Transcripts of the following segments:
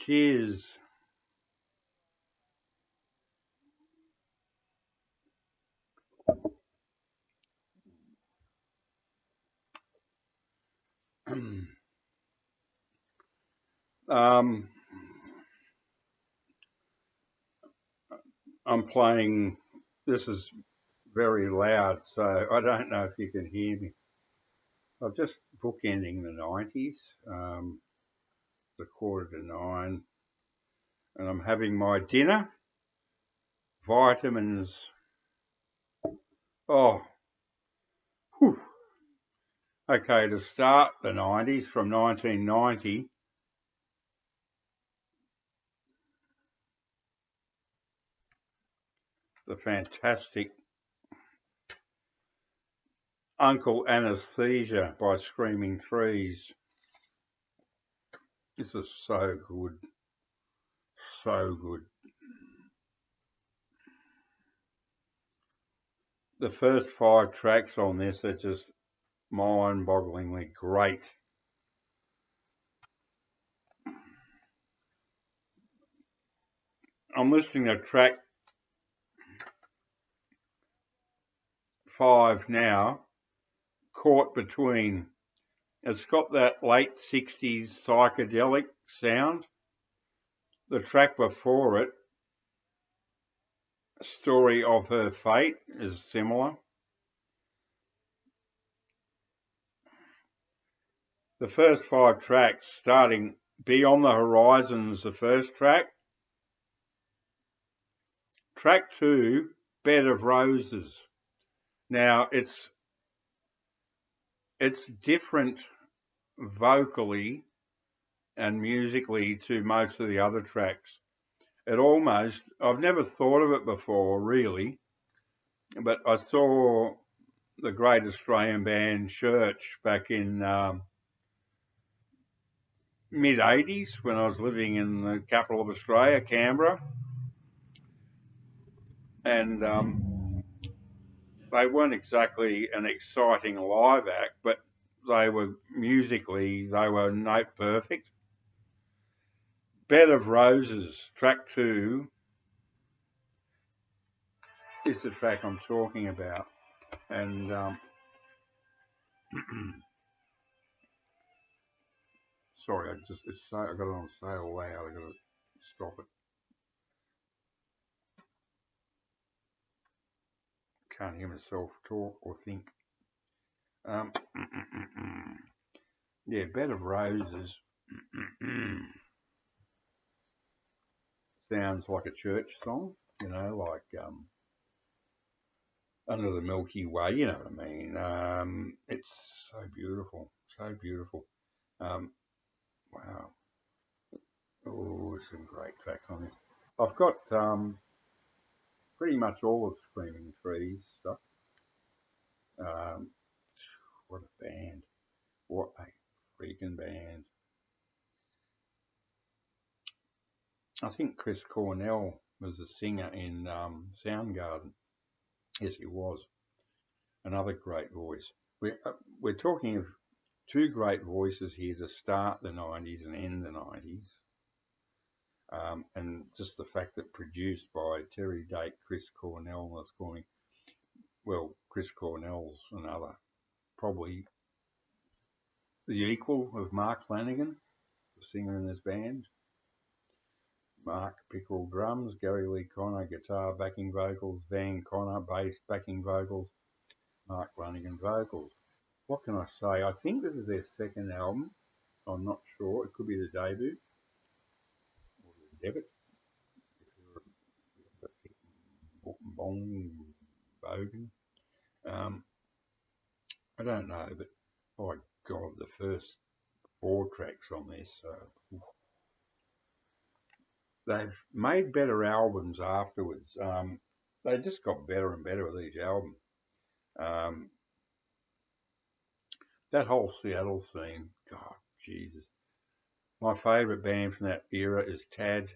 Cheers. um, I'm playing, this is very loud, so I don't know if you can hear me. I'm just bookending the 90s, the 8:45, and I'm having my dinner, vitamins. Oh, whew. Okay, to start the 90s from 1990, the fantastic Uncle Anesthesia by Screaming Trees. This is so good, so good. The first 5 tracks on this are just mind-bogglingly great. I'm listening to track 5 now, Caught Between. It's got that late 60s psychedelic sound. The track before it, Story of Her Fate, is similar. The first 5 tracks, starting Beyond the Horizon is the first track. Track 2, Bed of Roses. Now, it's different vocally and musically to most of the other tracks. I've never thought of it before, really, but I saw the great Australian band Church back in mid-80s when I was living in the capital of Australia, Canberra, and they weren't exactly an exciting live act, but they were note perfect. Bed of Roses, track 2, is the track I'm talking about, and sorry, I got it on sale loud. I got to stop it. Can't hear myself talk or think. Yeah, Bed of Roses sounds like a church song, like Under the Milky Way, you know what I mean? It's so beautiful, so beautiful. Wow. Oh, some great tracks on this. I've got pretty much all of Screaming Trees stuff. Um, what a band. What a freaking band. I think Chris Cornell was the singer in Soundgarden. Yes, he was. Another great voice. We're talking of 2 great voices here to start the 90s and end the 90s. And just the fact that produced by Terry Date, Chris Cornell was going, well, Chris Cornell's another, probably the equal of Mark Flanagan, the singer in this band. Mark Pickle drums, Gary Lee Conner guitar backing vocals, Van Conner bass backing vocals, Mark Flanagan vocals. What can I say? I think this is their second album. I'm not sure. It could be the debut or the debut. Bong Bogan. I don't know, but by God, the first 4 tracks on this, they've made better albums afterwards. They just got better and better with each album. That whole Seattle scene, God, Jesus. My favourite band from that era is Tad.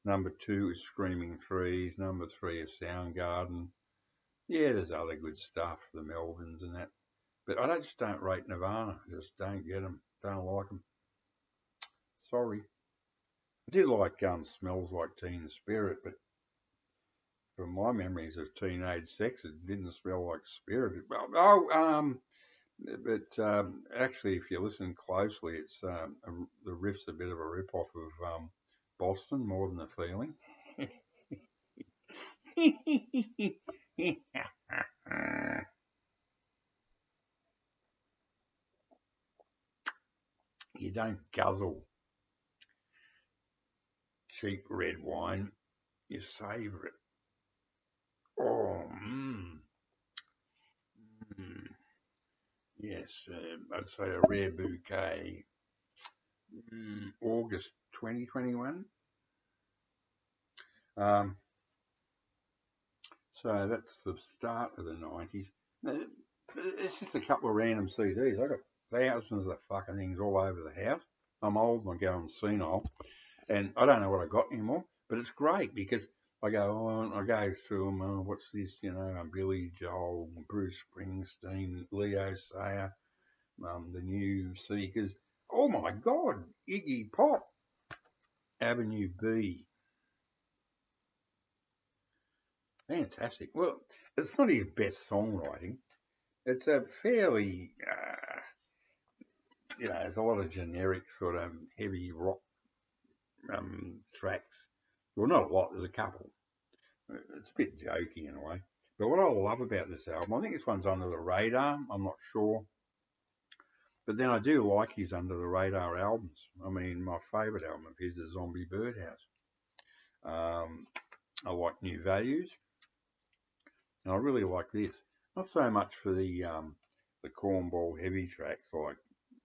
Number 2 is Screaming Trees. Number 3 is Soundgarden. Yeah, there's other good stuff, the Melvins and that. But I just don't rate Nirvana. I just don't get them. Don't like them. Sorry. I do like Smells Like Teen Spirit, but from my memories of teenage sex, it didn't smell like spirit. But actually, if you listen closely, it's the riff's a bit of a rip off of Boston, More Than a Feeling. You don't guzzle cheap red wine, you savour it. Oh, mm, yes, I'd say a rare bouquet. August 2021. Um, so that's the start of the 90s. It's just a couple of random CDs. I got thousands of fucking things all over the house. I'm old and I go and senile, and I don't know what I got anymore. But it's great because I go on, I go through them. Oh, what's this? Billy Joel, Bruce Springsteen, Leo Sayer, the new Seekers. Oh my God, Iggy Pop, Avenue B. Fantastic. Well, it's not his best songwriting. It's a fairly, there's a lot of generic sort of heavy rock tracks. Well, not a lot. There's a couple. It's a bit jokey in a way. But what I love about this album, I think this one's under the radar. I'm not sure. But then I do like his under the radar albums. I mean, my favourite album of his is Zombie Birdhouse. I like New Values. And I really like this. Not so much for the cornball heavy tracks like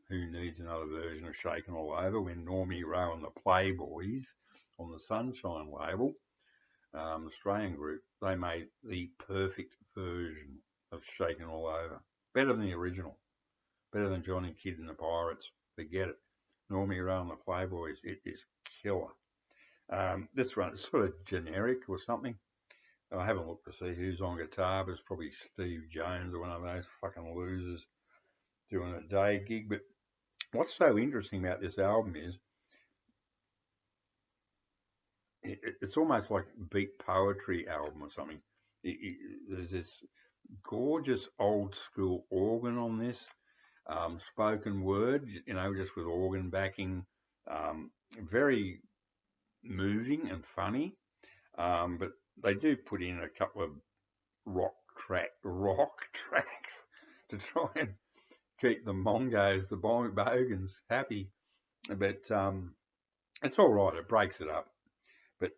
Who Needs Another Version of Shakin' All Over, when Normie Rowe and the Playboys on the Sunshine label, Australian group, they made the perfect version of Shakin' All Over. Better than the original. Better than Johnny Kidd and the Pirates. Forget it. Normie Rowe and the Playboys, it is killer. This one is sort of generic or something. I haven't looked to see who's on guitar, but it's probably Steve Jones or one of those fucking losers doing a day gig. But what's so interesting about this album is it's almost like a beat poetry album or something. There's this gorgeous old school organ on this, spoken word, just with organ backing, very moving and funny. But they do put in a couple of rock tracks to try and keep the Mongos, the Bogans happy. But it's all right. It breaks it up. But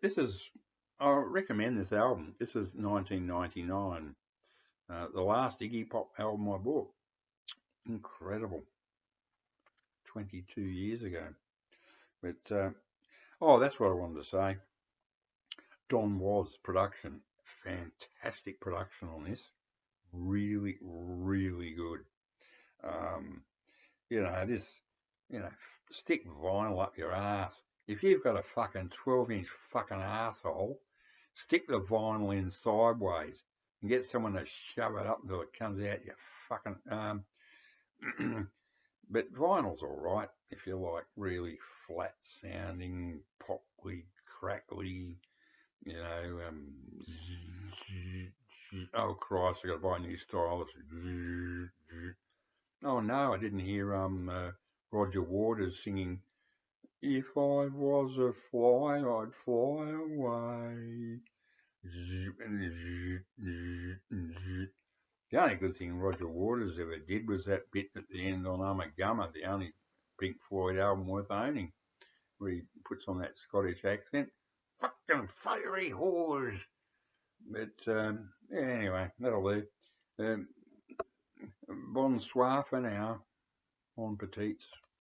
I recommend this album. This is 1999. The last Iggy Pop album I bought. Incredible. 22 years ago. But, that's what I wanted to say. Don Was production. Fantastic production on this. Really, really good. This, stick vinyl up your ass. If you've got a fucking 12-inch fucking asshole, stick the vinyl in sideways and get someone to shove it up until it comes out your fucking But vinyl's all right if you like really flat sounding, poppy, crackly, oh Christ, I got to buy a new stylus. Oh no, I didn't hear Roger Waters singing, "If I was a fly, I'd fly away." The only good thing Roger Waters ever did was that bit at the end on Ummagumma, the only Pink Floyd album worth owning, where he puts on that Scottish accent. Fucking fiery whores. But anyway, that'll do. Bonsoir for now. Bon petits.